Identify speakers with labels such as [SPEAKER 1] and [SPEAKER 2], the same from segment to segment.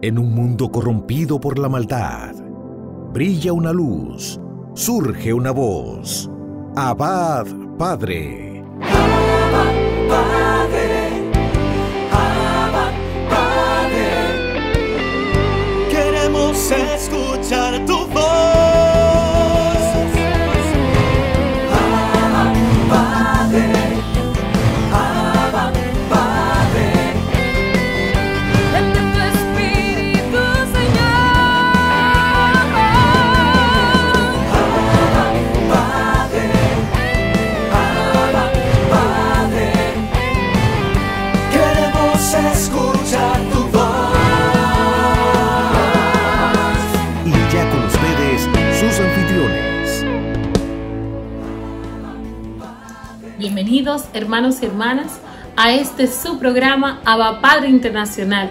[SPEAKER 1] En un mundo corrompido por la maldad, brilla una luz, surge una voz. Abba, Padre.
[SPEAKER 2] Abba, Padre. Abba, Padre. Queremos escuchar tu voz. Abba, Padre. Abba, Padre.
[SPEAKER 3] Vente tu Espíritu, Señor.
[SPEAKER 2] Abba, Padre. Abba, Padre. Queremos escuchar tu voz.
[SPEAKER 1] Y ya con ustedes, sus anfitriones.
[SPEAKER 4] Bienvenidos, hermanos y hermanas, a este su programa Abba Padre Internacional.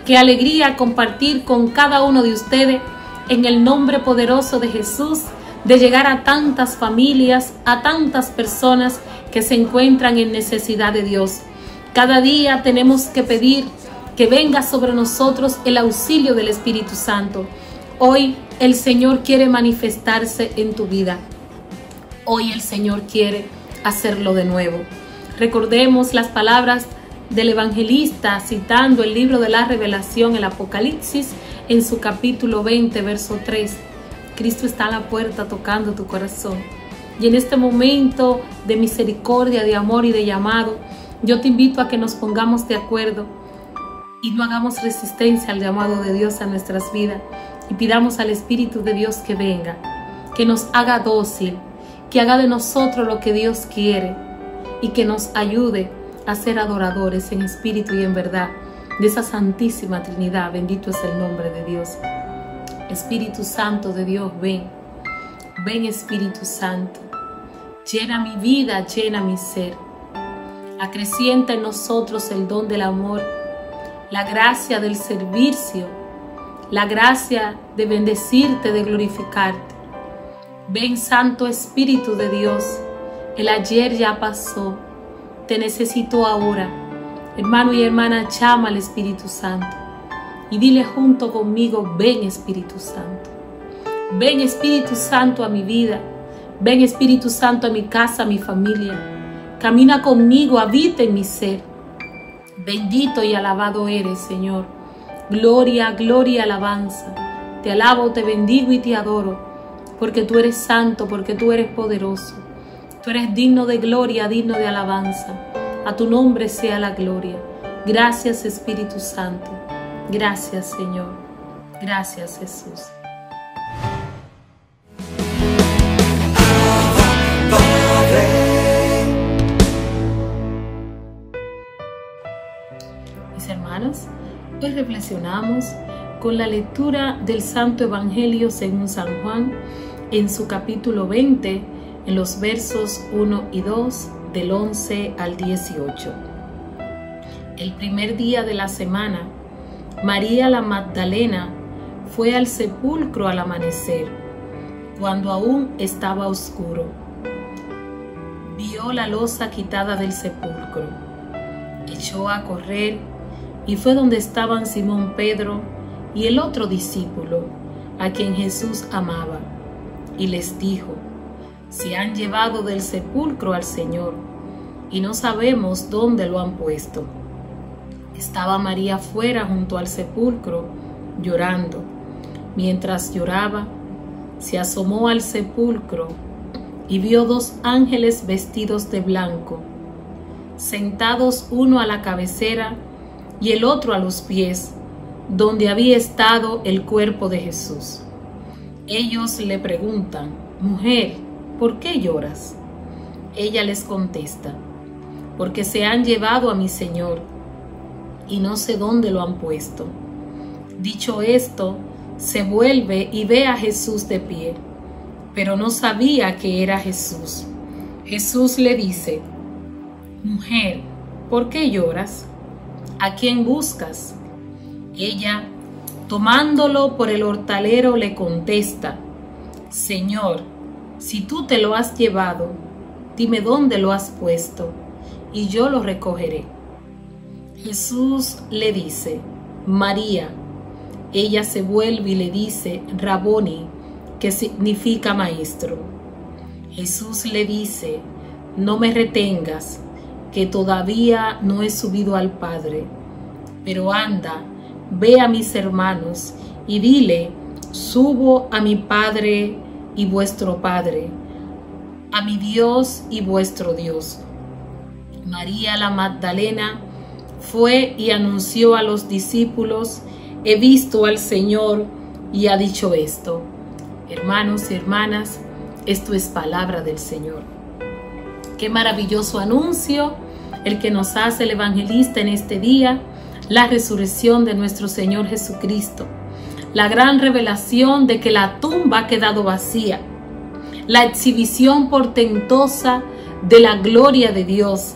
[SPEAKER 4] Qué alegría compartir con cada uno de ustedes en el nombre poderoso de Jesús, de llegar a tantas familias, a tantas personas que se encuentran en necesidad de Dios. Cada día tenemos que pedir que venga sobre nosotros el auxilio del Espíritu Santo. Hoy el Señor quiere manifestarse en tu vida. Hoy el Señor quiere hacerlo de nuevo. Recordemos las palabras del evangelista citando el libro de la Revelación, el Apocalipsis, en su capítulo 20, verso 3. Cristo está a la puerta tocando tu corazón. Y en este momento de misericordia, de amor y de llamado, yo te invito a que nos pongamos de acuerdo y no hagamos resistencia al llamado de Dios a nuestras vidas y pidamos al Espíritu de Dios que venga, que nos haga dócil, que haga de nosotros lo que Dios quiere y que nos ayude a ser adoradores en espíritu y en verdad de esa Santísima Trinidad. Bendito es el nombre de Dios. Espíritu Santo de Dios, ven. Ven, Espíritu Santo. Llena mi vida, llena mi ser. Acrecienta en nosotros el don del amor, la gracia del servicio, la gracia de bendecirte, de glorificarte. Ven, Santo Espíritu de Dios, el ayer ya pasó, te necesito ahora. Hermano y hermana, llama al Espíritu Santo y dile junto conmigo: ven, Espíritu Santo. Ven, Espíritu Santo, a mi vida. Ven, Espíritu Santo, a mi casa, a mi familia. Camina conmigo, habita en mi ser. Bendito y alabado eres, Señor. Gloria, gloria, alabanza. Te alabo, te bendigo y te adoro, porque tú eres santo, porque tú eres poderoso. Tú eres digno de gloria, digno de alabanza. A tu nombre sea la gloria. Gracias, Espíritu Santo. Gracias, Señor. Gracias, Jesús. Mis hermanos, hoy reflexionamos con la lectura del Santo Evangelio según San Juan, en su capítulo 20, en los versos 1 y 2, del 11 al 18. El primer día de la semana, María la Magdalena fue al sepulcro al amanecer, cuando aún estaba oscuro. Vio la losa quitada del sepulcro, echó a correr y fue donde estaban Simón Pedro y el otro discípulo, a quien Jesús amaba, y les dijo: se han llevado del sepulcro al Señor, y no sabemos dónde lo han puesto. Estaba María fuera junto al sepulcro, llorando. Mientras lloraba, se asomó al sepulcro y vio dos ángeles vestidos de blanco, sentados uno a la cabecera y el otro a los pies, donde había estado el cuerpo de Jesús. Ellos le preguntan: mujer, ¿por qué lloras? Ella les contesta: porque se han llevado a mi Señor y no sé dónde lo han puesto. Dicho esto, se vuelve y ve a Jesús de pie, pero no sabía que era Jesús. Jesús le dice: mujer, ¿por qué lloras? ¿A quién buscas? Ella, tomándolo por el hortalero, le contesta: Señor, si tú te lo has llevado, dime dónde lo has puesto, y yo lo recogeré. Jesús le dice: María. ella se vuelve y le dice, Raboni, que significa maestro. Jesús le dice, no me retengas, que todavía no he subido al Padre, pero anda, ve a mis hermanos y dile, subo a mi Padre y vuestro Padre, a mi Dios y vuestro Dios. María la Magdalena fue y anunció a los discípulos, he visto al Señor y ha dicho esto. Hermanos y hermanas, esto es palabra del Señor. Qué maravilloso anuncio el que nos hace el evangelista en este día, la resurrección de nuestro Señor Jesucristo, la gran revelación de que la tumba ha quedado vacía, la exhibición portentosa de la gloria de Dios,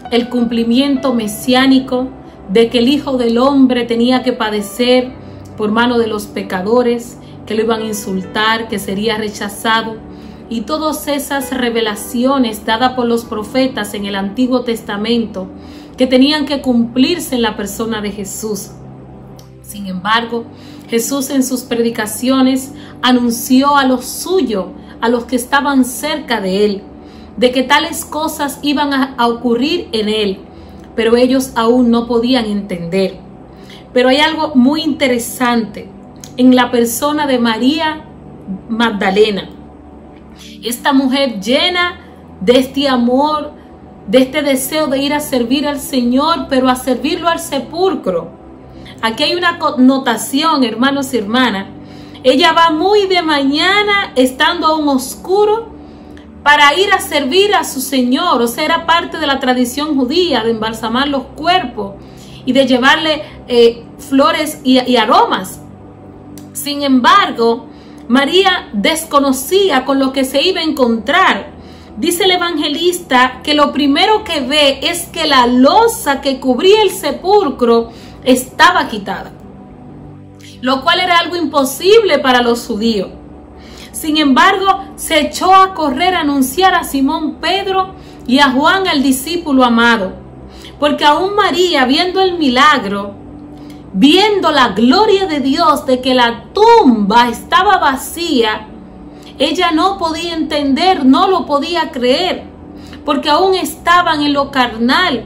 [SPEAKER 4] el cumplimiento mesiánico de que el Hijo del Hombre tenía que padecer por mano de los pecadores, que lo iban a insultar, que sería rechazado, y todas esas revelaciones dadas por los profetas en el Antiguo Testamento que tenían que cumplirse en la persona de Jesús. Sin embargo, Jesús en sus predicaciones anunció a los suyos, a los que estaban cerca de él, de que tales cosas iban a ocurrir en él, pero ellos aún no podían entender. Pero hay algo muy interesante en la persona de María Magdalena. Esta mujer llena de este amor, de este deseo de ir a servir al Señor, pero a servirlo al sepulcro. Aquí hay una connotación, hermanos y hermanas. Ella va muy de mañana, estando aún oscuro, para ir a servir a su Señor. O sea, era parte de la tradición judía de embalsamar los cuerpos y de llevarle flores y aromas. Sin embargo, María desconocía con lo que se iba a encontrar. Dice el evangelista que lo primero que ve es que la losa que cubría el sepulcro estaba quitada, lo cual era algo imposible para los judíos. Sin embargo, se echó a correr a anunciar a Simón Pedro y a Juan, el discípulo amado, porque aún María, viendo el milagro, viendo la gloria de Dios de que la tumba estaba vacía, ella no podía entender, no lo podía creer, porque aún estaban en lo carnal.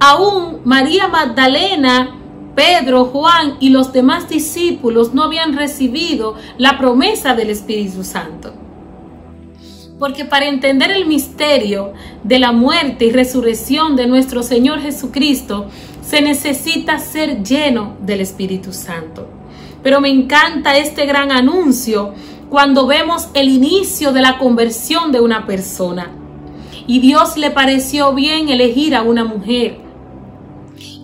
[SPEAKER 4] Aún María Magdalena, Pedro, Juan y los demás discípulos no habían recibido la promesa del Espíritu Santo. Porque para entender el misterio de la muerte y resurrección de nuestro Señor Jesucristo, se necesita ser lleno del Espíritu Santo. Pero me encanta este gran anuncio cuando vemos el inicio de la conversión de una persona. Y Dios le pareció bien elegir a una mujer.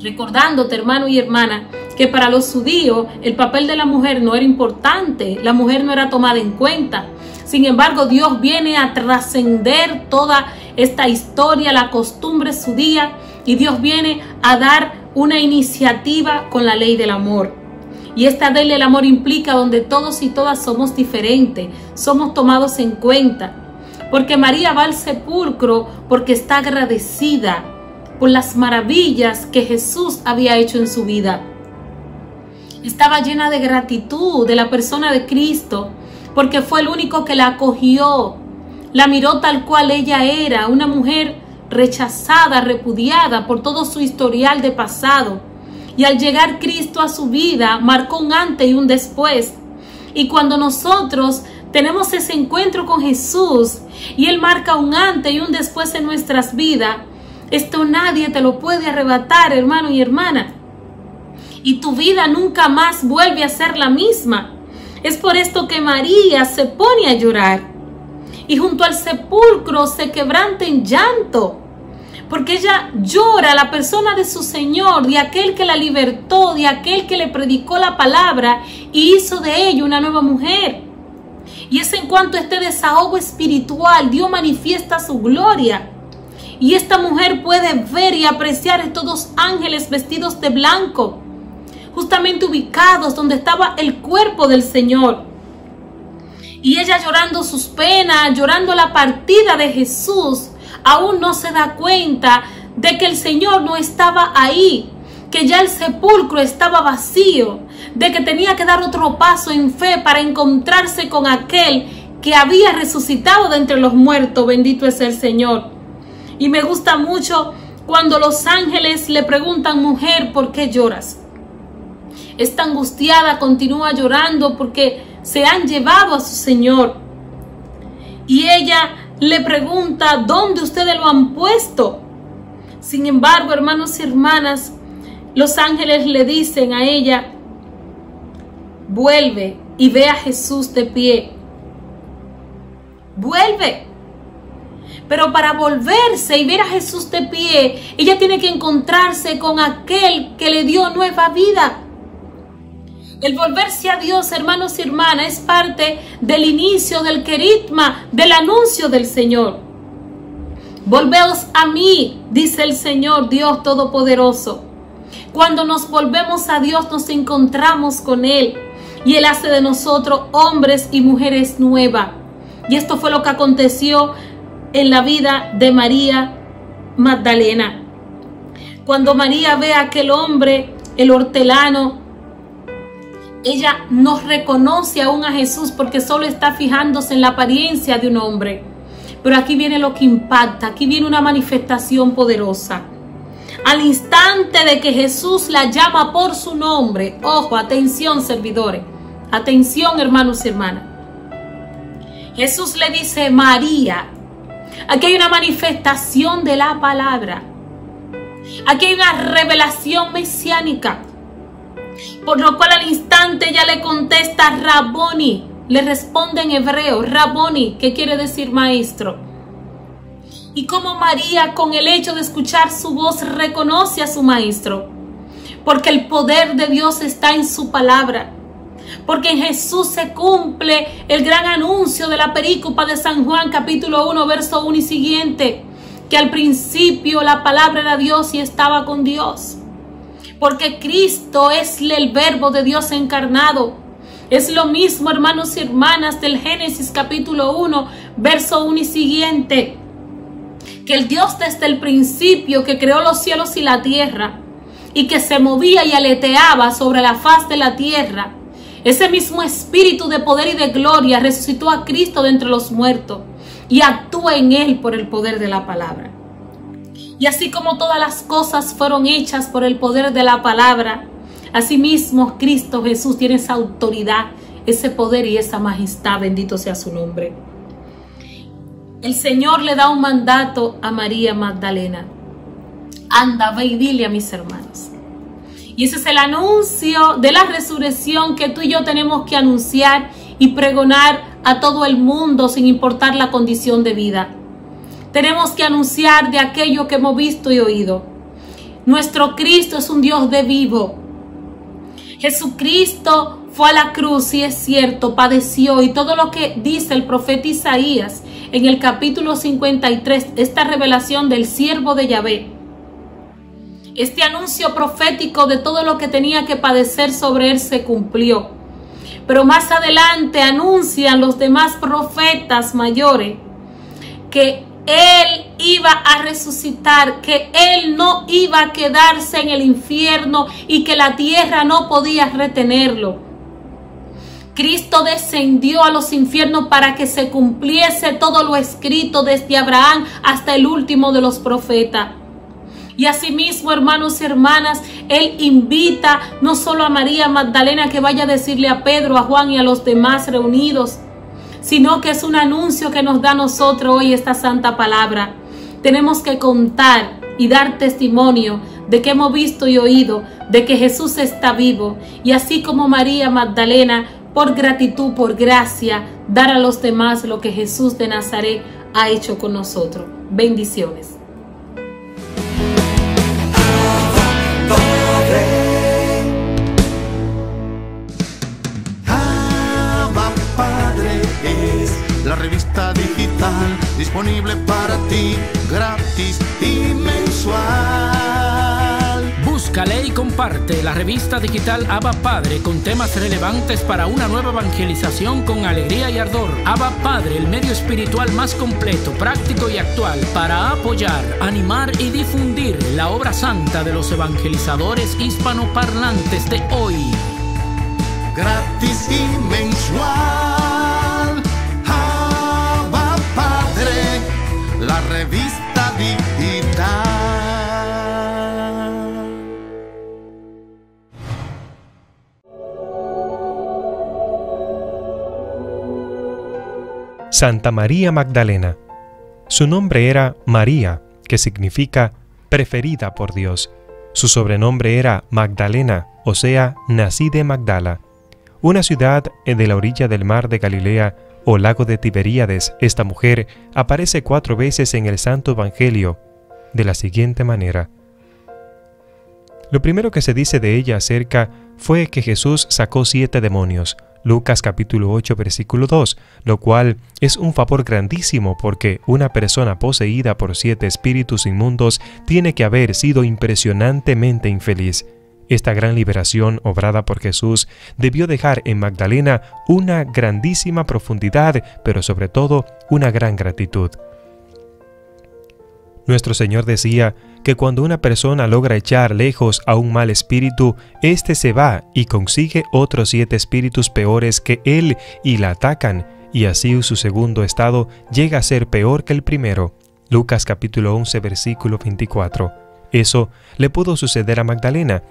[SPEAKER 4] Recordándote, hermano y hermana, que para los judíos el papel de la mujer no era importante, la mujer no era tomada en cuenta. Sin embargo, Dios viene a trascender toda esta historia, la costumbre judía, y Dios viene a dar una iniciativa con la ley del amor. Y esta ley del amor implica donde todos y todas somos diferentes, somos tomados en cuenta. Porque María va al sepulcro porque está agradecida por las maravillas que Jesús había hecho en su vida. Estaba llena de gratitud de la persona de Cristo, porque fue el único que la acogió, la miró tal cual ella era, una mujer rechazada, repudiada por todo su historial de pasado. Y al llegar Cristo a su vida, marcó un antes y un después. Y cuando nosotros tenemos ese encuentro con Jesús, y Él marca un antes y un después en nuestras vidas, esto nadie te lo puede arrebatar, hermano y hermana. Y tu vida nunca más vuelve a ser la misma. Es por esto que María se pone a llorar. Y junto al sepulcro se quebranta en llanto. Porque ella llora a la persona de su Señor, de aquel que la libertó, de aquel que le predicó la palabra y hizo de ella una nueva mujer. Y es en cuanto a este desahogo espiritual, Dios manifiesta su gloria. Y esta mujer puede ver y apreciar estos dos ángeles vestidos de blanco, justamente ubicados donde estaba el cuerpo del Señor. Y ella llorando sus penas, llorando la partida de Jesús, aún no se da cuenta de que el Señor no estaba ahí, que ya el sepulcro estaba vacío, de que tenía que dar otro paso en fe para encontrarse con aquel que había resucitado de entre los muertos. Bendito es el Señor. Y me gusta mucho cuando los ángeles le preguntan: mujer, ¿por qué lloras? Está angustiada, continúa llorando porque se han llevado a su Señor. Y ella le pregunta: ¿dónde ustedes lo han puesto? Sin embargo, hermanos y hermanas, los ángeles le dicen a ella: vuelve y ve a Jesús de pie. Vuelve. Pero para volverse y ver a Jesús de pie, ella tiene que encontrarse con aquel que le dio nueva vida. El volverse a Dios, hermanos y hermanas, es parte del inicio del querigma, del anuncio del Señor. Volveos a mí, dice el Señor Dios Todopoderoso. Cuando nos volvemos a Dios, nos encontramos con Él y Él hace de nosotros hombres y mujeres nuevas. Y esto fue lo que aconteció en la vida de María Magdalena. Cuando María ve a aquel hombre, el hortelano, ella no reconoce aún a Jesús porque solo está fijándose en la apariencia de un hombre. Pero aquí viene lo que impacta, aquí viene una manifestación poderosa. Al instante de que Jesús la llama por su nombre, ojo, atención servidores, atención hermanos y hermanas. Jesús le dice: María. Aquí hay una manifestación de la palabra. Aquí hay una revelación mesiánica. Por lo cual al instante ella le contesta: Raboni. Le responde en hebreo, Raboni, que quiere decir maestro. Y como María, con el hecho de escuchar su voz, reconoce a su maestro. Porque el poder de Dios está en su palabra. Porque en Jesús se cumple el gran anuncio de la perícopa de San Juan, capítulo 1, verso 1 y siguiente. Que al principio la palabra era Dios y estaba con Dios. Porque Cristo es el verbo de Dios encarnado. Es lo mismo, hermanos y hermanas, del Génesis capítulo 1, verso 1 y siguiente. Que el Dios desde el principio que creó los cielos y la tierra y que se movía y aleteaba sobre la faz de la tierra, ese mismo espíritu de poder y de gloria resucitó a Cristo de entre los muertos y actúa en él por el poder de la palabra. Y así como todas las cosas fueron hechas por el poder de la palabra, asimismo Cristo Jesús tiene esa autoridad, ese poder y esa majestad. Bendito sea su nombre. El Señor le da un mandato a María Magdalena: anda, ve y dile a mis hermanos. Y ese es el anuncio de la resurrección que tú y yo tenemos que anunciar y pregonar a todo el mundo sin importar la condición de vida. Tenemos que anunciar de aquello que hemos visto y oído. Nuestro Cristo es un Dios de vivo. Jesucristo fue a la cruz, sí es cierto, padeció, y todo lo que dice el profeta Isaías en el capítulo 53, esta revelación del siervo de Yahvé, este anuncio profético de todo lo que tenía que padecer sobre él se cumplió. Pero más adelante anuncian los demás profetas mayores que él iba a resucitar, que él no iba a quedarse en el infierno y que la tierra no podía retenerlo. Cristo descendió a los infiernos para que se cumpliese todo lo escrito desde Abraham hasta el último de los profetas. Y asimismo, hermanos y hermanas, él invita no solo a María Magdalena que vaya a decirle a Pedro, a Juan y a los demás reunidos, sino que es un anuncio que nos da a nosotros hoy esta santa palabra. Tenemos que contar y dar testimonio de que hemos visto y oído, de que Jesús está vivo. Y así como María Magdalena, por gratitud, por gracia, dar a los demás lo que Jesús de Nazaret ha hecho con nosotros. Bendiciones.
[SPEAKER 5] La revista digital disponible para ti, gratis y mensual.
[SPEAKER 6] Búscale y comparte. comparte la revista digital Abba Padre con temas relevantes para una nueva evangelización con alegría y ardor. Abba Padre, el medio espiritual más completo, práctico y actual para apoyar, animar y difundir la obra santa de los evangelizadores hispanoparlantes de hoy.
[SPEAKER 5] Gratis y mensual. Abba Padre, la revista digital.
[SPEAKER 7] Santa María Magdalena. Su nombre era María, que significa preferida por Dios. Su sobrenombre era Magdalena, o sea, nací de Magdala. Una ciudad de la orilla del mar de Galilea o lago de Tiberíades. Esta mujer aparece 4 veces en el Santo Evangelio de la siguiente manera. Lo primero que se dice de ella acerca fue que Jesús sacó 7 demonios. Lucas capítulo 8 versículo 2, lo cual es un favor grandísimo porque una persona poseída por 7 espíritus inmundos tiene que haber sido impresionantemente infeliz. Esta gran liberación obrada por Jesús debió dejar en Magdalena una grandísima profundidad, pero sobre todo una gran gratitud. Nuestro Señor decía que cuando una persona logra echar lejos a un mal espíritu, éste se va y consigue otros 7 espíritus peores que él y la atacan, y así su segundo estado llega a ser peor que el primero. Lucas capítulo 11 versículo 24. Eso le pudo suceder a Magdalena.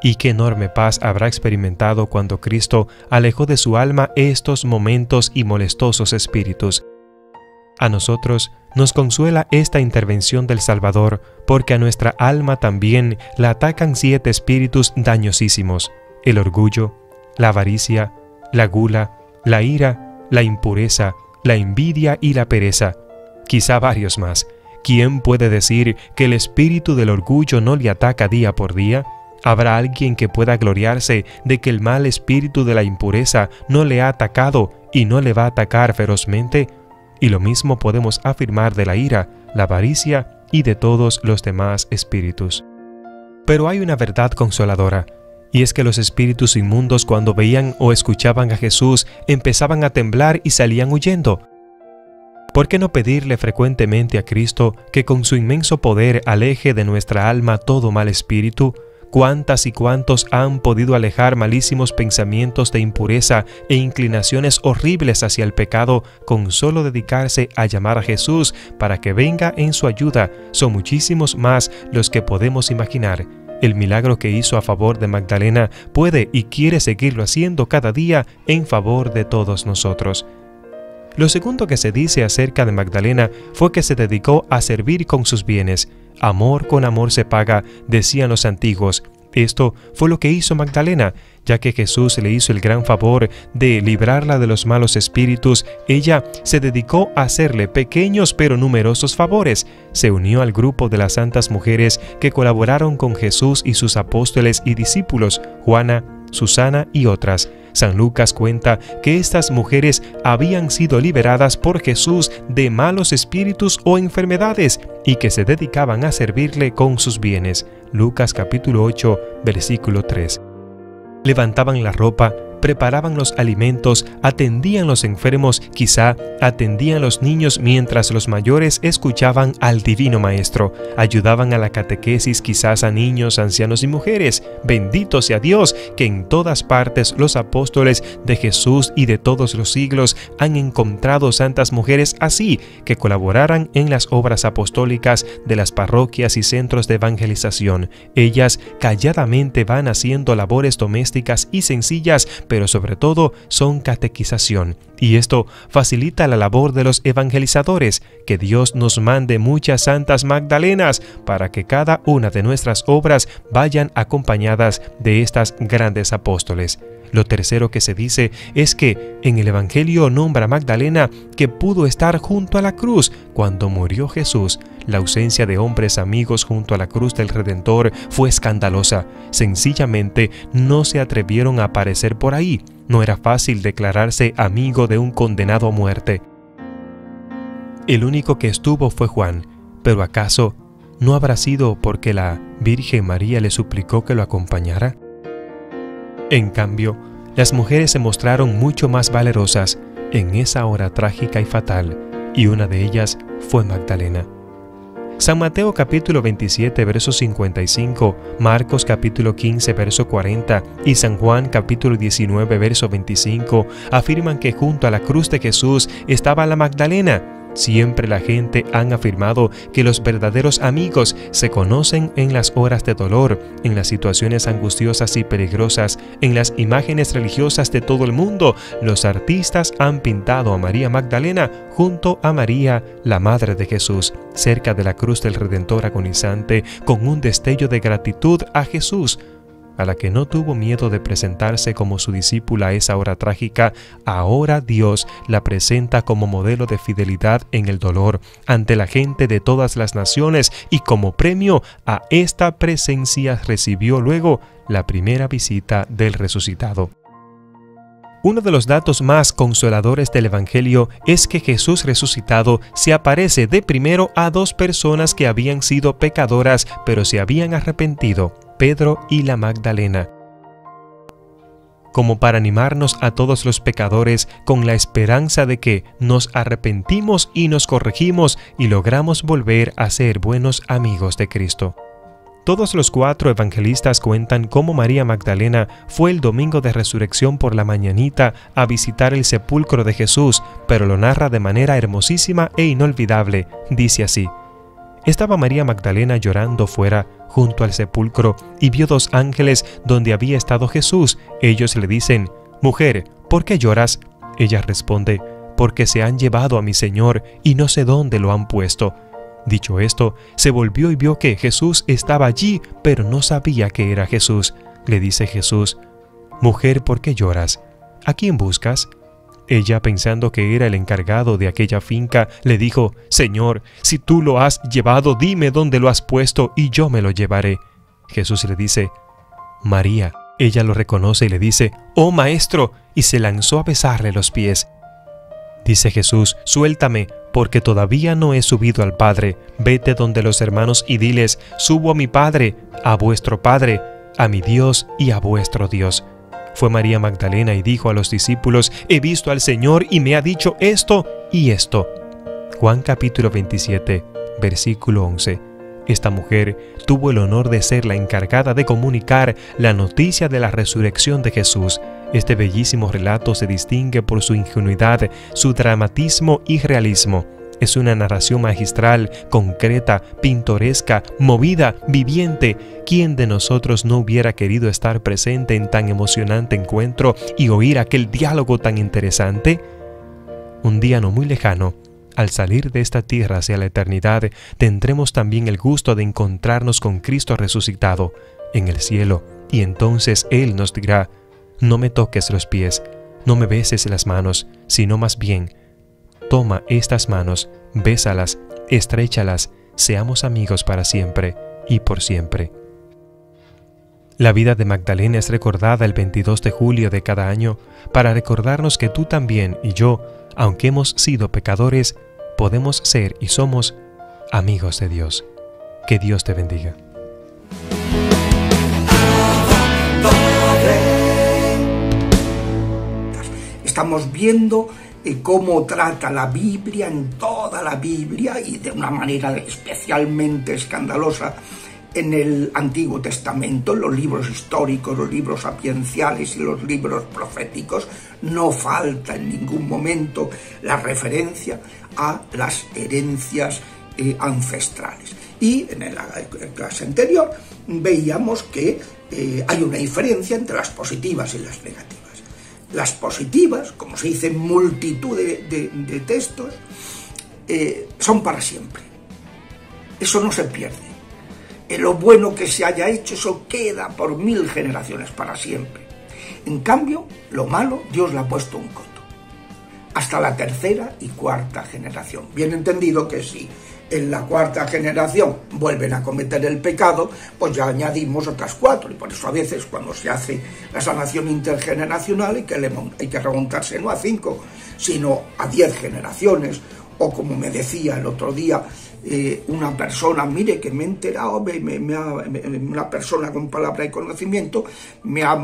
[SPEAKER 7] Y qué enorme paz habrá experimentado cuando Cristo alejó de su alma estos momentos y molestosos espíritus. A nosotros nos consuela esta intervención del Salvador, porque a nuestra alma también la atacan 7 espíritus dañosísimos: el orgullo, la avaricia, la gula, la ira, la impureza, la envidia y la pereza. Quizá varios más. ¿Quién puede decir que el espíritu del orgullo no le ataca día por día? ¿Habrá alguien que pueda gloriarse de que el mal espíritu de la impureza no le ha atacado y no le va a atacar ferozmente? Y lo mismo podemos afirmar de la ira, la avaricia y de todos los demás espíritus. Pero hay una verdad consoladora, y es que los espíritus inmundos, cuando veían o escuchaban a Jesús, empezaban a temblar y salían huyendo. ¿Por qué no pedirle frecuentemente a Cristo que con su inmenso poder aleje de nuestra alma todo mal espíritu? ¿Cuántas y cuántos han podido alejar malísimos pensamientos de impureza e inclinaciones horribles hacia el pecado con solo dedicarse a llamar a Jesús para que venga en su ayuda? Son muchísimos más los que podemos imaginar. El milagro que hizo a favor de Magdalena puede y quiere seguirlo haciendo cada día en favor de todos nosotros. Lo segundo que se dice acerca de Magdalena fue que se dedicó a servir con sus bienes. Amor con amor se paga, decían los antiguos. Esto fue lo que hizo Magdalena, ya que Jesús le hizo el gran favor de librarla de los malos espíritus. Ella se dedicó a hacerle pequeños pero numerosos favores. Se unió al grupo de las santas mujeres que colaboraron con Jesús y sus apóstoles y discípulos, Juana, Susana y otras. San Lucas cuenta que estas mujeres habían sido liberadas por Jesús de malos espíritus o enfermedades y que se dedicaban a servirle con sus bienes. Lucas capítulo 8, versículo 3. Levantaban la ropa, preparaban los alimentos, atendían los enfermos, quizá atendían los niños mientras los mayores escuchaban al Divino Maestro, ayudaban a la catequesis quizás a niños, ancianos y mujeres. Bendito sea Dios que en todas partes los apóstoles de Jesús y de todos los siglos han encontrado santas mujeres así, que colaboraran en las obras apostólicas de las parroquias y centros de evangelización. Ellas calladamente van haciendo labores domésticas y sencillas, pero sobre todo son catequización, y esto facilita la labor de los evangelizadores. Que Dios nos mande muchas santas Magdalenas para que cada una de nuestras obras vayan acompañadas de estas grandes apóstoles. Lo tercero que se dice es que en el Evangelio nombra a Magdalena que pudo estar junto a la cruz cuando murió Jesús. La ausencia de hombres amigos junto a la cruz del Redentor fue escandalosa. Sencillamente no se atrevieron a aparecer por ahí. No era fácil declararse amigo de un condenado a muerte. El único que estuvo fue Juan. ¿Pero acaso ¿no habrá sido porque la Virgen María le suplicó que lo acompañara? En cambio, las mujeres se mostraron mucho más valerosas en esa hora trágica y fatal, y una de ellas fue Magdalena. San Mateo capítulo 27, verso 55, Marcos capítulo 15, verso 40 y San Juan capítulo 19, verso 25 afirman que junto a la cruz de Jesús estaba la Magdalena. Siempre la gente han afirmado que los verdaderos amigos se conocen en las horas de dolor, en las situaciones angustiosas y peligrosas, en las imágenes religiosas de todo el mundo. Los artistas han pintado a María Magdalena junto a María, la Madre de Jesús, cerca de la cruz del Redentor agonizante, con un destello de gratitud a Jesús, a la que no tuvo miedo de presentarse como su discípula a esa hora trágica. Ahora Dios la presenta como modelo de fidelidad en el dolor ante la gente de todas las naciones, y como premio a esta presencia recibió luego la primera visita del resucitado. Uno de los datos más consoladores del Evangelio es que Jesús resucitado se aparece de primero a dos personas que habían sido pecadoras pero se habían arrepentido: Pedro y la Magdalena, como para animarnos a todos los pecadores con la esperanza de que nos arrepentimos y nos corregimos y logramos volver a ser buenos amigos de Cristo. Todos los cuatro evangelistas cuentan cómo María Magdalena fue el domingo de resurrección por la mañanita a visitar el sepulcro de Jesús, pero lo narra de manera hermosísima e inolvidable. Dice así: estaba María Magdalena llorando fuera, junto al sepulcro, y vio dos ángeles donde había estado Jesús. Ellos le dicen: «Mujer, ¿por qué lloras?». Ella responde: «Porque se han llevado a mi Señor y no sé dónde lo han puesto». Dicho esto, se volvió y vio que Jesús estaba allí, pero no sabía que era Jesús. Le dice Jesús: «Mujer, ¿por qué lloras? ¿A quién buscas?». Ella, pensando que era el encargado de aquella finca, le dijo: «Señor, si tú lo has llevado, dime dónde lo has puesto y yo me lo llevaré». Jesús le dice: «María». Ella lo reconoce y le dice: «Oh Maestro», y se lanzó a besarle los pies. Dice Jesús: «Suéltame, porque todavía no he subido al Padre. Vete donde los hermanos y diles: subo a mi Padre, a vuestro Padre, a mi Dios y a vuestro Dios». Fue María Magdalena y dijo a los discípulos: «He visto al Señor y me ha dicho esto y esto». Juan capítulo 27, versículo 11. Esta mujer tuvo el honor de ser la encargada de comunicar la noticia de la resurrección de Jesús. Este bellísimo relato se distingue por su ingenuidad, su dramatismo y realismo. Es una narración magistral, concreta, pintoresca, movida, viviente. ¿Quién de nosotros no hubiera querido estar presente en tan emocionante encuentro y oír aquel diálogo tan interesante? Un día no muy lejano, al salir de esta tierra hacia la eternidad, tendremos también el gusto de encontrarnos con Cristo resucitado en el cielo, y entonces Él nos dirá: «No me toques los pies, no me beses las manos, sino más bien, toma estas manos, bésalas, estréchalas, seamos amigos para siempre y por siempre». La vida de Magdalena es recordada el 22 de julio de cada año para recordarnos que tú también y yo, aunque hemos sido pecadores, podemos ser y somos amigos de Dios. Que Dios te bendiga.
[SPEAKER 8] Estamos viendo cómo trata la Biblia, en toda la Biblia, y de una manera especialmente escandalosa en el Antiguo Testamento, en los libros históricos, los libros sapienciales y los libros proféticos. No falta en ningún momento la referencia a las herencias ancestrales. Y en la clase anterior veíamos que hay una diferencia entre las positivas y las negativas. Las positivas, como se dice en multitud de textos, son para siempre. Eso no se pierde. Lo bueno que se haya hecho, eso queda por 1000 generaciones, para siempre. En cambio, lo malo, Dios le ha puesto un coto. Hasta la tercera y cuarta generación. Bien entendido que si en la cuarta generación vuelven a cometer el pecado, pues ya añadimos otras 4. Y por eso a veces cuando se hace la sanación intergeneracional hay que remontarse no a 5, sino a 10 generaciones O como me decía el otro día una persona, mire que me he enterado, una persona con palabra de conocimiento me ha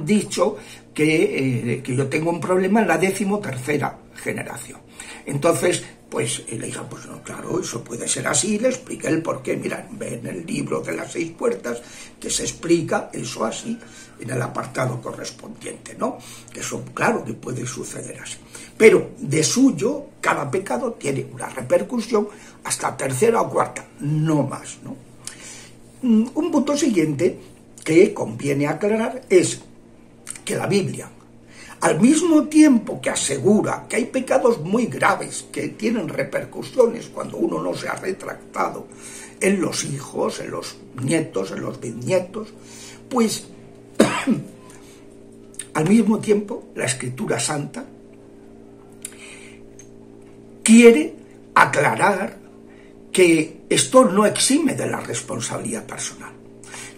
[SPEAKER 8] dicho que yo tengo un problema en la 13ª generación. Entonces, pues le dije, pues no, claro, eso puede ser así, le expliqué el porqué. Mira, en el libro de las 6 puertas que se explica eso así, en el apartado correspondiente, ¿no? Que eso, claro, que puede suceder así. Pero de suyo, cada pecado tiene una repercusión hasta 3ª o 4ª, no más, ¿no? Un punto siguiente que conviene aclarar es que la Biblia, al mismo tiempo que asegura que hay pecados muy graves que tienen repercusiones cuando uno no se ha retractado en los hijos, en los nietos, en los bisnietos, pues al mismo tiempo la Escritura Santa quiere aclarar que esto no exime de la responsabilidad personal.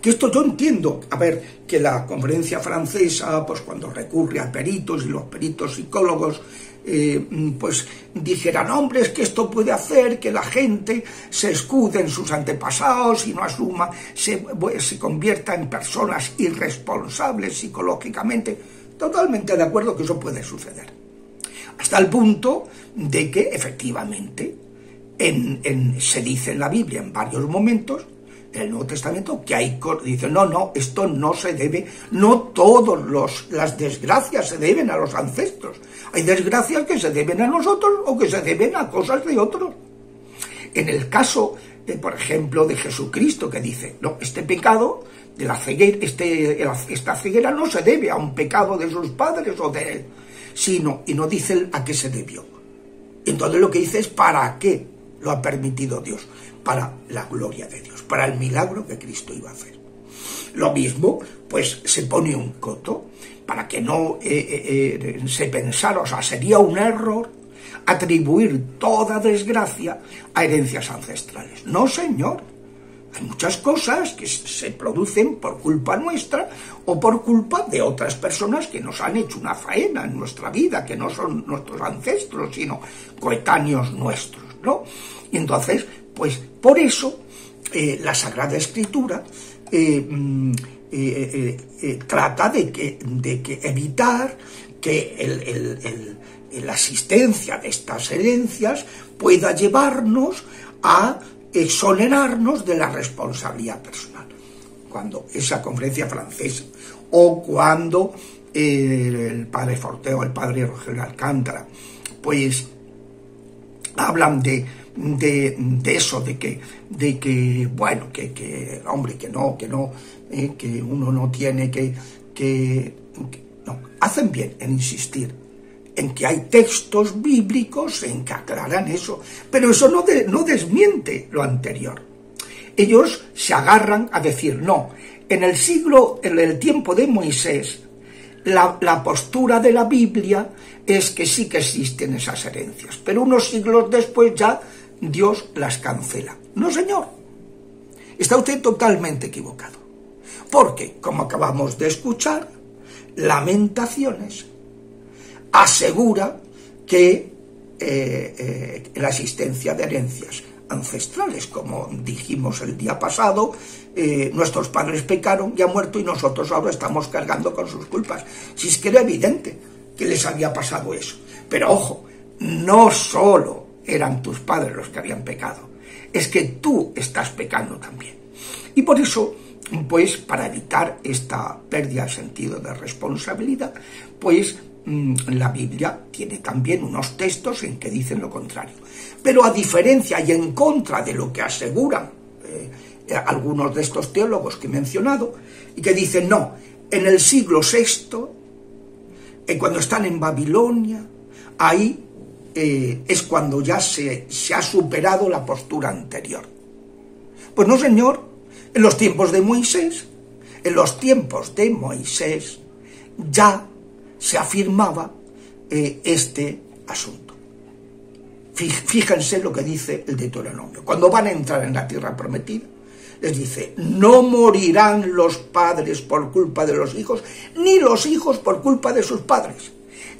[SPEAKER 8] Que esto yo entiendo, a ver, que la Conferencia Francesa, pues cuando recurre a peritos y los peritos psicólogos, pues dijeran, hombre, es que esto puede hacer que la gente se escude en sus antepasados y no asuma, se convierta en personas irresponsables psicológicamente. Totalmente de acuerdo que eso puede suceder. Hasta el punto de que, efectivamente, se dice en la Biblia en varios momentos, en el Nuevo Testamento, que hay cosas, dicen, no, esto no se debe, no todas las desgracias se deben a los ancestros. Hay desgracias que se deben a nosotros o que se deben a cosas de otros. En el caso, por ejemplo, de Jesucristo, que dice, no, este pecado de la ceguera, esta ceguera no se debe a un pecado de sus padres o de él, sino, y no dice a qué se debió. Entonces lo que dice es para qué lo ha permitido Dios, para la gloria de Dios, para el milagro que Cristo iba a hacer. Lo mismo, pues se pone un coto para que no se pensara, o sea, sería un error atribuir toda desgracia a herencias ancestrales. No, señor. Hay muchas cosas que se producen por culpa nuestra o por culpa de otras personas que nos han hecho una faena en nuestra vida, que no son nuestros ancestros, sino coetáneos nuestros, ¿no? Y entonces, pues por eso la Sagrada Escritura trata de que evitar que la asistencia de estas herencias pueda llevarnos a exonerarnos de la responsabilidad personal. Cuando esa Conferencia Francesa o cuando el padre Forteo, el padre Rogelio Alcántara, pues hablan de eso, de que bueno, que hombre, que uno no tiene que no, hacen bien en insistir en que hay textos bíblicos en que aclaran eso, pero eso no desmiente lo anterior. Ellos se agarran a decir, no, en el tiempo de Moisés, la postura de la Biblia es que sí que existen esas herencias, pero unos siglos después ya Dios las cancela. No, señor, está usted totalmente equivocado, porque, como acabamos de escuchar, Lamentaciones asegura que la existencia de herencias ancestrales, como dijimos el día pasado, nuestros padres pecaron y han muerto y nosotros ahora estamos cargando con sus culpas. Si es que era evidente que les había pasado eso. Pero ojo, no solo eran tus padres los que habían pecado, es que tú estás pecando también. Y por eso, pues para evitar esta pérdida de sentido de responsabilidad, pues la Biblia tiene también unos textos en que dicen lo contrario. Pero a diferencia y en contra de lo que aseguran algunos de estos teólogos que he mencionado, y que dicen, no, en el siglo VI, cuando están en Babilonia, ahí es cuando ya se ha superado la postura anterior. Pues no, señor, en los tiempos de Moisés ya se afirmaba este asunto. Fíjense lo que dice el Deuteronomio. Cuando van a entrar en la tierra prometida, les dice, no morirán los padres por culpa de los hijos, ni los hijos por culpa de sus padres.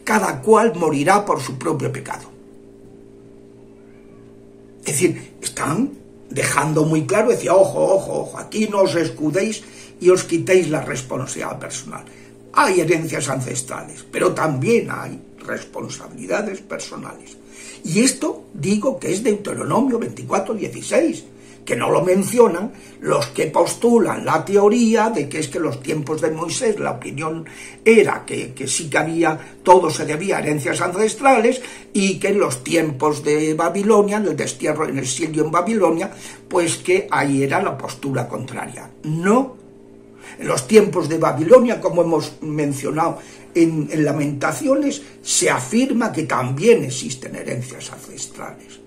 [SPEAKER 8] Cada cual morirá por su propio pecado. Es decir, están dejando muy claro, decía, ojo, aquí no os escudéis y os quitéis la responsabilidad personal. Hay herencias ancestrales, pero también hay responsabilidades personales. Y esto digo que es Deuteronomio 24:16, que no lo mencionan los que postulan la teoría de que es que los tiempos de Moisés la opinión era que sí que había, todo se debía a herencias ancestrales, y que en los tiempos de Babilonia, en el destierro, en el exilio en Babilonia, pues que ahí era la postura contraria. No, en los tiempos de Babilonia, como hemos mencionado en Lamentaciones, se afirma que también existen herencias ancestrales.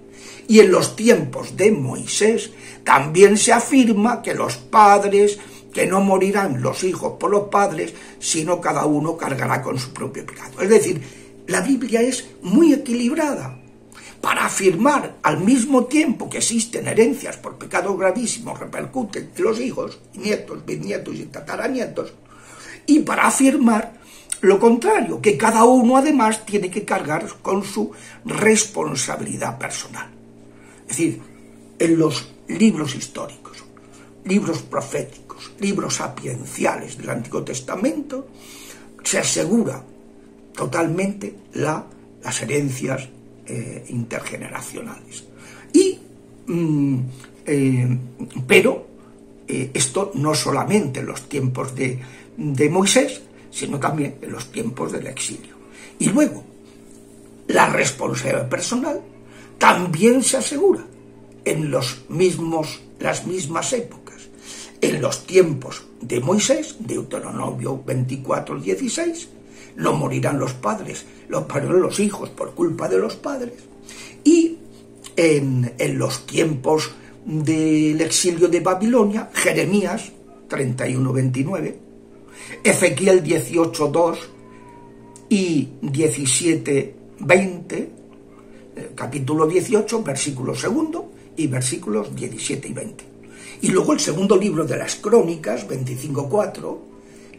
[SPEAKER 8] Y en los tiempos de Moisés también se afirma que los padres, que no morirán los hijos por los padres, sino cada uno cargará con su propio pecado. Es decir, la Biblia es muy equilibrada para afirmar al mismo tiempo que existen herencias por pecados gravísimos, repercuten en los hijos, nietos, bisnietos y tataranietos, y para afirmar lo contrario, que cada uno además tiene que cargar con su responsabilidad personal. Es decir, en los libros históricos, libros proféticos, libros sapienciales del Antiguo Testamento, se asegura totalmente las herencias intergeneracionales. Pero esto no solamente en los tiempos de Moisés, sino también en los tiempos del exilio. Y luego, la responsabilidad personal también se asegura en las mismas épocas. En los tiempos de Moisés, Deuteronomio 24:16, no morirán los padres, los hijos por culpa de los padres. Y en los tiempos del exilio de Babilonia, Jeremías 31:29, Ezequiel 18:2 y 17:20, capítulo 18, versículo 2 y versículos 17 y 20. Y luego el segundo libro de las Crónicas, 25:4,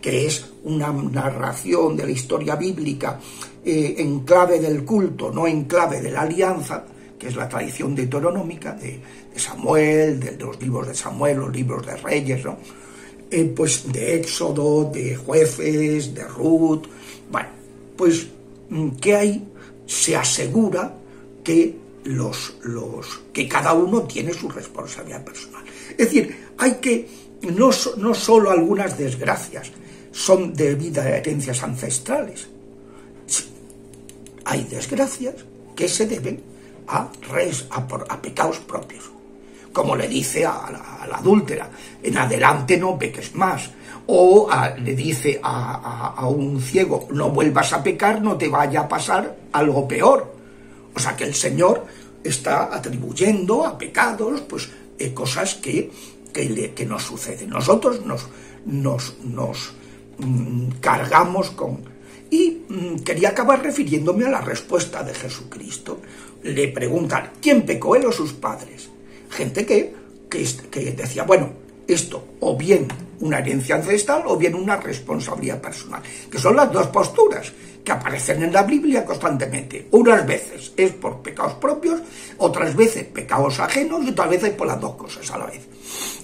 [SPEAKER 8] que es una narración de la historia bíblica en clave del culto, no en clave de la alianza, que es la tradición deuteronómica de Samuel, de los libros de Samuel, los libros de Reyes, ¿no? Pues de Éxodo, de Jueces, de Ruth. Bueno, pues que ahí se asegura que que cada uno tiene su responsabilidad personal. Es decir, hay que, no solo algunas desgracias son debidas a herencias ancestrales, hay desgracias que se deben a pecados propios. Como le dice a la adúltera, en adelante no peques más. O le dice a un ciego, no vuelvas a pecar, no te vaya a pasar algo peor. O sea que el Señor está atribuyendo a pecados pues cosas que nos suceden. Nosotros nos cargamos con... Y quería acabar refiriéndome a la respuesta de Jesucristo. Le preguntan, ¿quién pecó, él o sus padres? Gente que decía, bueno, esto o bien una herencia ancestral o bien una responsabilidad personal, que son las dos posturas que aparecen en la Biblia constantemente. Unas veces es por pecados propios, otras veces pecados ajenos y otras veces por las dos cosas a la vez.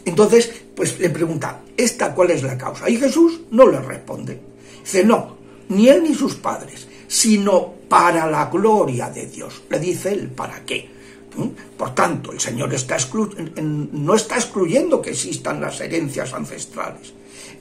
[SPEAKER 8] Entonces, pues le preguntan, ¿esta cuál es la causa? Y Jesús no le responde. Dice, no, ni él ni sus padres, sino para la gloria de Dios. Le dice él, ¿para qué? Por tanto, el Señor no está excluyendo que existan las herencias ancestrales,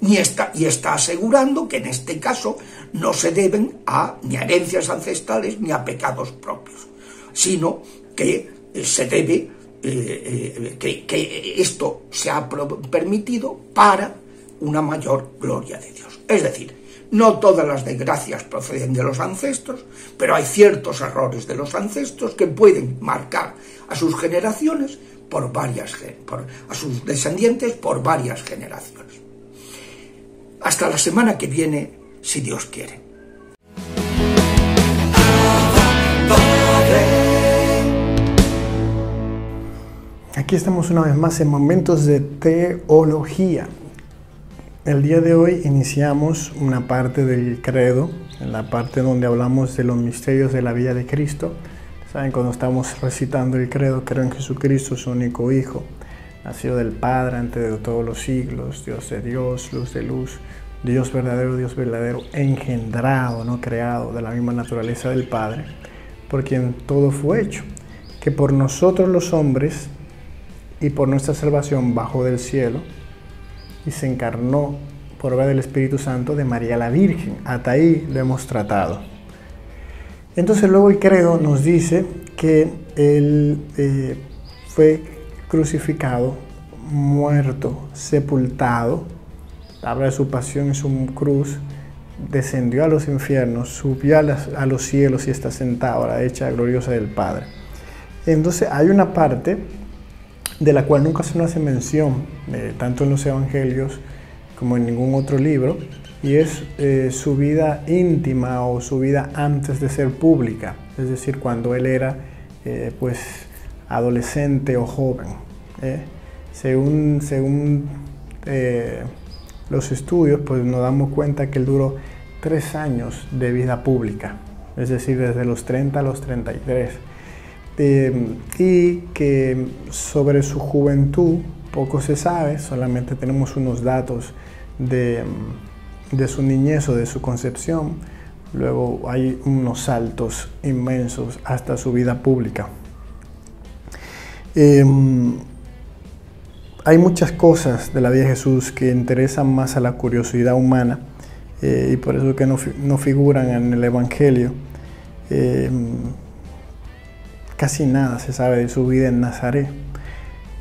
[SPEAKER 8] y está asegurando que en este caso no se deben ni a herencias ancestrales ni a pecados propios, sino que se debe, que esto se ha permitido para una mayor gloria de Dios. Es decir, no todas las desgracias proceden de los ancestros, pero hay ciertos errores de los ancestros que pueden marcar a sus generaciones a sus descendientes por varias generaciones. Hasta la semana que viene, si Dios quiere.
[SPEAKER 9] Aquí estamos una vez más en Momentos de Teología. El día de hoy iniciamos una parte del credo, en la parte donde hablamos de los misterios de la vida de Cristo. Saben, cuando estamos recitando el credo, creo en Jesucristo, su único Hijo, nacido del Padre antes de todos los siglos, Dios de Dios, luz de luz, Dios verdadero, engendrado, no creado, de la misma naturaleza del Padre, por quien todo fue hecho, que por nosotros los hombres y por nuestra salvación bajó del cielo y se encarnó por obra del Espíritu Santo de María la Virgen. Hasta ahí lo hemos tratado. Entonces luego el credo nos dice que Él fue crucificado, muerto, sepultado, habla de su pasión en su cruz, descendió a los infiernos, subió a los cielos y está sentado a la derecha gloriosa del Padre. Entonces hay una parte de la cual nunca se nos hace mención, tanto en los evangelios como en ningún otro libro, y es su vida íntima o su vida antes de ser pública, es decir, cuando él era pues adolescente o joven. Según los estudios, pues nos damos cuenta que él duró 3 años de vida pública, es decir, desde los 30 a los 33. Y que sobre su juventud poco se sabe, solamente tenemos unos datos de su niñez o de su concepción. Luego hay unos saltos inmensos hasta su vida pública. Hay muchas cosas de la vida de Jesús que interesan más a la curiosidad humana y por eso que no figuran en el Evangelio. Casi nada se sabe de su vida en Nazaret.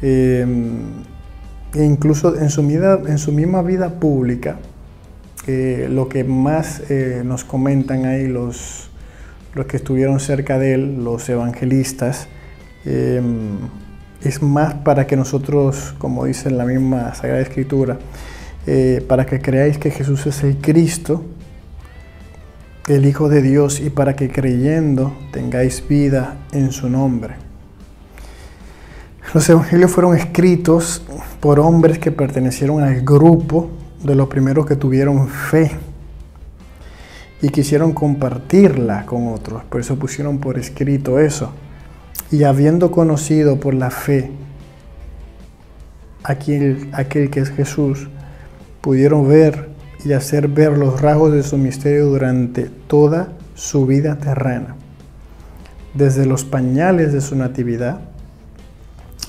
[SPEAKER 9] E incluso en su misma vida pública, lo que más nos comentan ahí los que estuvieron cerca de él, los evangelistas, es más para que nosotros, como dice en la misma Sagrada Escritura, para que creáis que Jesús es el Cristo, el Hijo de Dios, y para que creyendo tengáis vida en su nombre. Los evangelios fueron escritos por hombres que pertenecieron al grupo de los primeros que tuvieron fe y quisieron compartirla con otros, por eso pusieron por escrito eso. Y habiendo conocido por la fe aquel que es Jesús, pudieron ver y hacer ver los rasgos de su misterio durante toda su vida terrena, desde los pañales de su natividad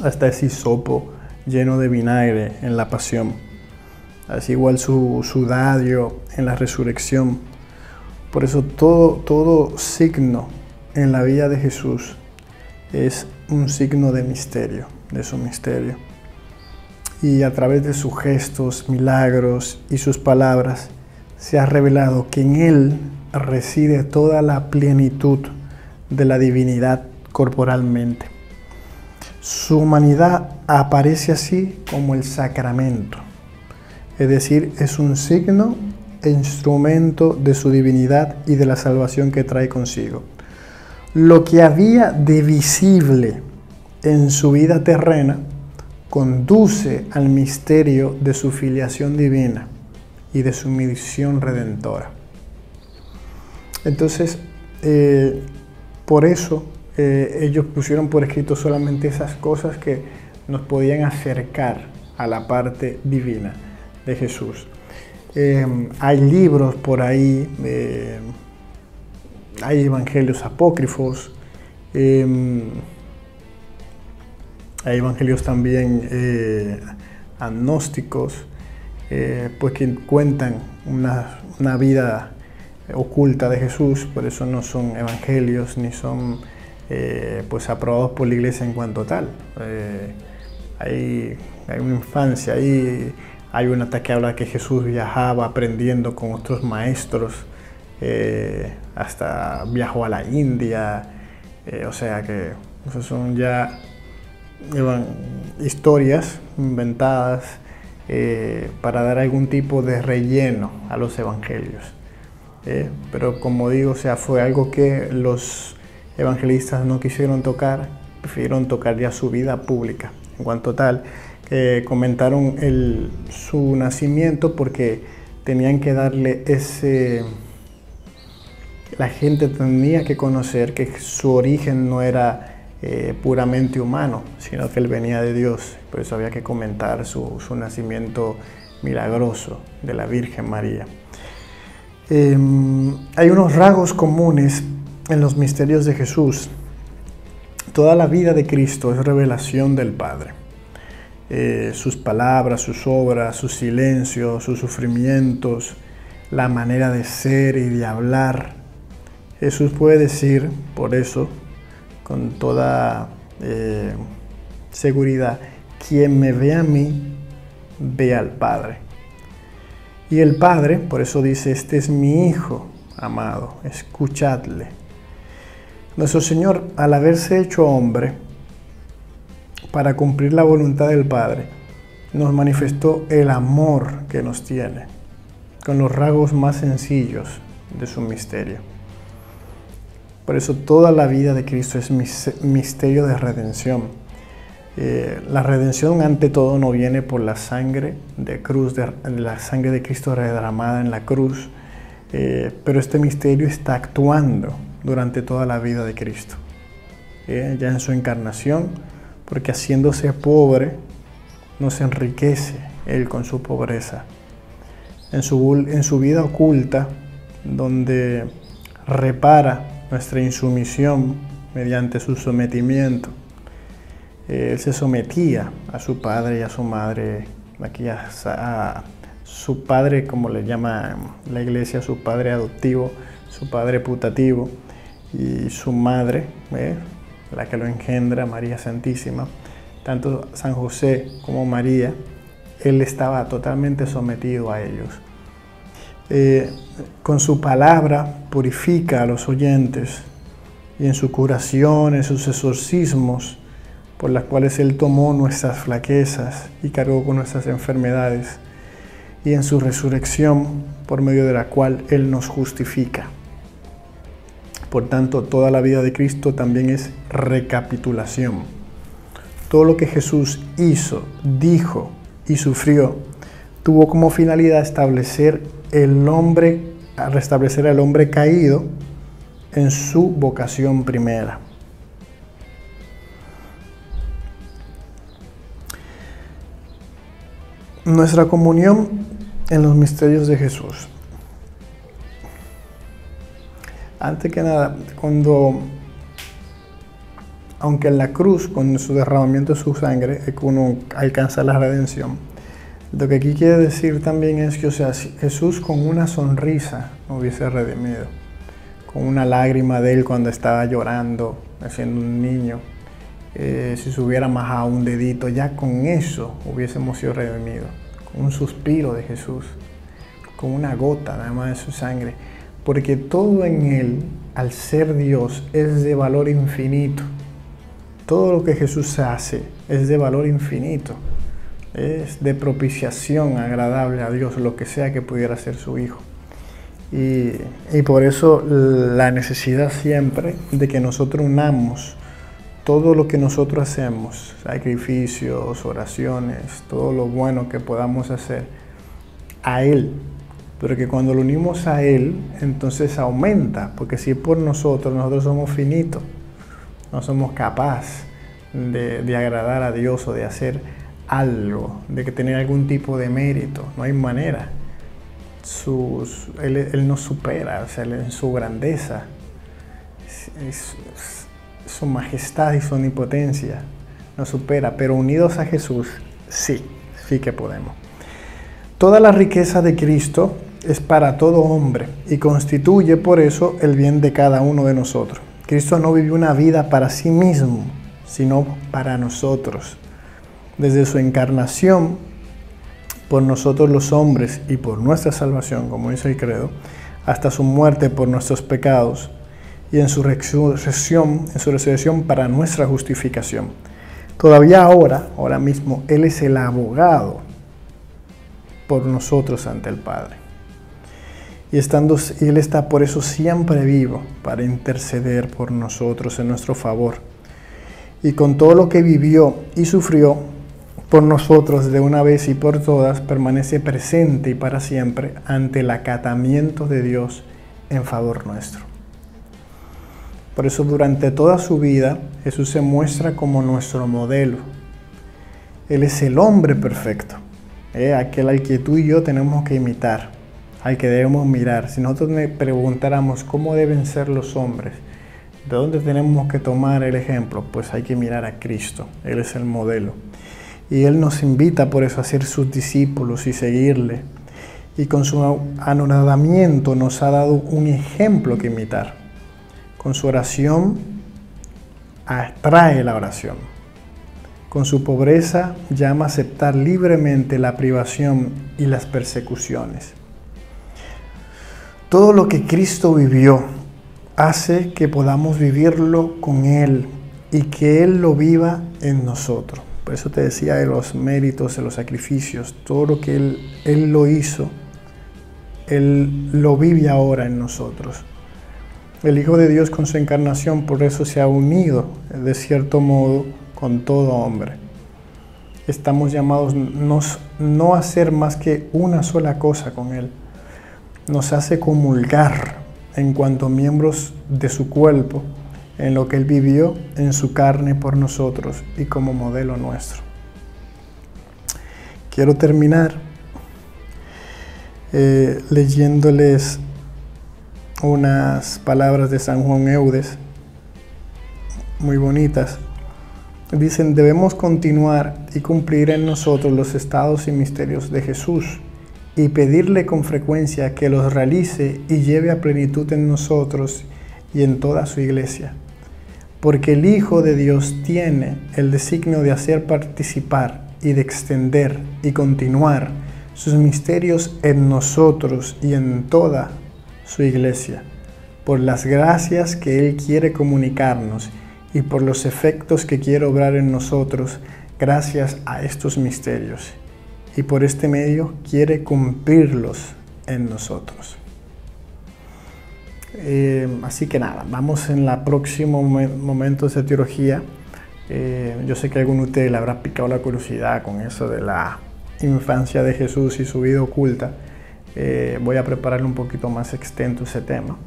[SPEAKER 9] hasta ese hisopo lleno de vinagre en la pasión, así igual su sudario en la resurrección. Por eso todo signo en la vida de Jesús es un signo de misterio, de su misterio. Y a través de sus gestos, milagros y sus palabras, se ha revelado que en Él reside toda la plenitud de la divinidad corporalmente. Su humanidad aparece así como el sacramento, es decir, es un signo e instrumento de su divinidad y de la salvación que trae consigo. Lo que había de visible en su vida terrena conduce al misterio de su filiación divina y de su misión redentora. Entonces, por eso ellos pusieron por escrito solamente esas cosas que nos podían acercar a la parte divina de Jesús. Hay libros por ahí, hay evangelios apócrifos, hay evangelios también agnósticos, pues que cuentan una vida oculta de Jesús, por eso no son evangelios ni son pues aprobados por la Iglesia en cuanto tal. Hay una infancia ahí, hay una que habla que Jesús viajaba aprendiendo con otros maestros, hasta viajó a la India, o sea que esos son ya historias inventadas para dar algún tipo de relleno a los evangelios. Pero como digo, o sea, fue algo que los evangelistas no quisieron tocar, prefirieron tocar ya su vida pública. En cuanto tal, comentaron su nacimiento porque tenían que darle la gente tenía que conocer que su origen no era puramente humano, sino que él venía de Dios. Por eso había que comentar su nacimiento milagroso de la Virgen María. Hay unos rasgos comunes en los misterios de Jesús. Toda la vida de Cristo es revelación del Padre. Sus palabras, sus obras, sus silencios, sus sufrimientos, la manera de ser y de hablar. Jesús puede decir, por eso, con toda seguridad, quien me ve a mí, ve al Padre. Y el Padre, por eso dice, este es mi Hijo amado, escuchadle. Nuestro Señor, al haberse hecho hombre, para cumplir la voluntad del Padre, nos manifestó el amor que nos tiene, con los rasgos más sencillos de su misterio. Por eso toda la vida de Cristo es misterio de redención. La redención ante todo no viene por la sangre de cruz, la sangre de Cristo derramada en la cruz, pero este misterio está actuando durante toda la vida de Cristo. Ya en su encarnación, porque haciéndose pobre, nos enriquece Él con su pobreza. En su vida oculta, donde repara nuestra insumisión mediante su sometimiento, Él se sometía a su padre y a su madre, aquí a su padre, como le llama la iglesia, su padre adoptivo, su padre putativo, y su madre, la que lo engendra, María Santísima. Tanto San José como María, Él estaba totalmente sometido a ellos. Con su palabra purifica a los oyentes, y en su curación, en sus exorcismos, por las cuales Él tomó nuestras flaquezas y cargó con nuestras enfermedades, y en su resurrección, por medio de la cual Él nos justifica. Por tanto, toda la vida de Cristo también es recapitulación. Todo lo que Jesús hizo, dijo y sufrió, tuvo como finalidad restablecer al hombre caído en su vocación primera. Nuestra comunión en los misterios de Jesús. Antes que nada, aunque en la cruz, con su derramamiento de su sangre, es que uno alcanza la redención, lo que aquí quiere decir también es que, Jesús con una sonrisa nos hubiese redimido, con una lágrima de Él cuando estaba llorando, siendo un niño, si se hubiera majado un dedito, ya con eso hubiésemos sido redimidos, con un suspiro de Jesús, con una gota nada más de su sangre, porque todo en Él, al ser Dios, es de valor infinito. Todo lo que Jesús hace es de valor infinito, es de propiciación agradable a Dios, lo que sea que pudiera ser su Hijo. Y por eso la necesidad siempre de que nosotros unamos todo lo que nosotros hacemos, sacrificios, oraciones, todo lo bueno que podamos hacer, a Él. Pero que cuando lo unimos a Él, entonces aumenta, porque si es por nosotros somos finitos, no somos capaces de agradar a Dios o de hacer algo, de que tener algún tipo de mérito, no hay manera. Él nos supera, en su grandeza, su majestad y su omnipotencia nos supera, pero unidos a Jesús, sí que podemos. Toda la riqueza de Cristo es para todo hombre y constituye por eso el bien de cada uno de nosotros. Cristo no vivió una vida para sí mismo, sino para nosotros. Desde su encarnación, por nosotros los hombres y por nuestra salvación, como dice el credo, hasta su muerte por nuestros pecados y en su resurrección para nuestra justificación. Todavía ahora mismo, Él es el abogado por nosotros ante el Padre. Y Él está por eso siempre vivo, para interceder por nosotros en nuestro favor. Y con todo lo que vivió y sufrió por nosotros de una vez y por todas, permanece presente y para siempre ante el acatamiento de Dios en favor nuestro. Por eso durante toda su vida Jesús se muestra como nuestro modelo. Él es el hombre perfecto, aquel al que tú y yo tenemos que imitar, al que debemos mirar. Si nosotros me preguntáramos cómo deben ser los hombres, ¿de dónde tenemos que tomar el ejemplo? Pues hay que mirar a Cristo, Él es el modelo. Y Él nos invita por eso a ser sus discípulos y seguirle. Y con su anonadamiento nos ha dado un ejemplo que imitar. Con su oración atrae la oración. Con su pobreza llama a aceptar libremente la privación y las persecuciones. Todo lo que Cristo vivió hace que podamos vivirlo con Él y que Él lo viva en nosotros. Por eso te decía de los méritos, de los sacrificios, todo lo que Él lo hizo, Él lo vive ahora en nosotros. El Hijo de Dios con su encarnación por eso se ha unido de cierto modo con todo hombre. Estamos llamados no a hacer más que una sola cosa con Él. Nos hace comulgar en cuanto miembros de su cuerpo, en lo que Él vivió en su carne por nosotros y como modelo nuestro. Quiero terminar leyéndoles unas palabras de San Juan Eudes, muy bonitas. Dicen: debemos continuar y cumplir en nosotros los estados y misterios de Jesús y pedirle con frecuencia que los realice y lleve a plenitud en nosotros y en toda su iglesia. Porque el Hijo de Dios tiene el designio de hacer participar y de extender y continuar sus misterios en nosotros y en toda su iglesia, por las gracias que Él quiere comunicarnos y por los efectos que quiere obrar en nosotros gracias a estos misterios, y por este medio quiere cumplirlos en nosotros. Así que nada, vamos en la próximo momentos de teología. Yo sé que a alguno de ustedes le habrá picado la curiosidad con eso de la infancia de Jesús y su vida oculta. Voy a prepararle un poquito más extenso ese tema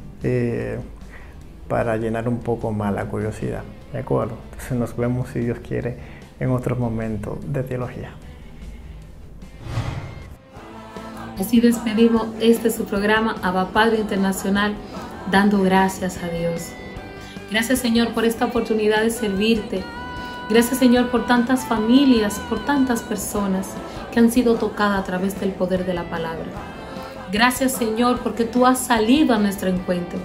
[SPEAKER 9] para llenar un poco más la curiosidad, ¿de acuerdo? Entonces nos vemos, si Dios quiere, en otro momento de teología.
[SPEAKER 4] Así despedimos su programa Abba Padre Internacional, dando gracias a Dios. Gracias, Señor, por esta oportunidad de servirte. Gracias, Señor, por tantas familias, por tantas personas que han sido tocadas a través del poder de la palabra. Gracias, Señor, porque tú has salido a nuestro encuentro.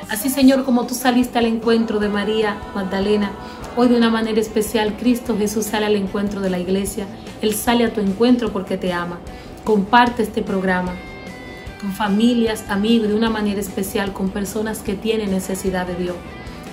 [SPEAKER 4] Así, Señor, como tú saliste al encuentro de María Magdalena, hoy de una manera especial Cristo Jesús sale al encuentro de la iglesia. Él sale a tu encuentro porque te ama. Comparte este programa con familias, amigos, de una manera especial con personas que tienen necesidad de Dios.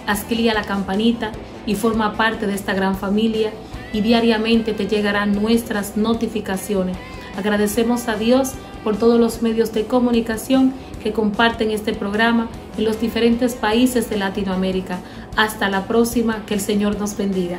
[SPEAKER 4] Haz clic a la campanita y forma parte de esta gran familia, y diariamente te llegarán nuestras notificaciones. Agradecemos a Dios por todos los medios de comunicación que comparten este programa en los diferentes países de Latinoamérica. Hasta la próxima, que el Señor nos bendiga.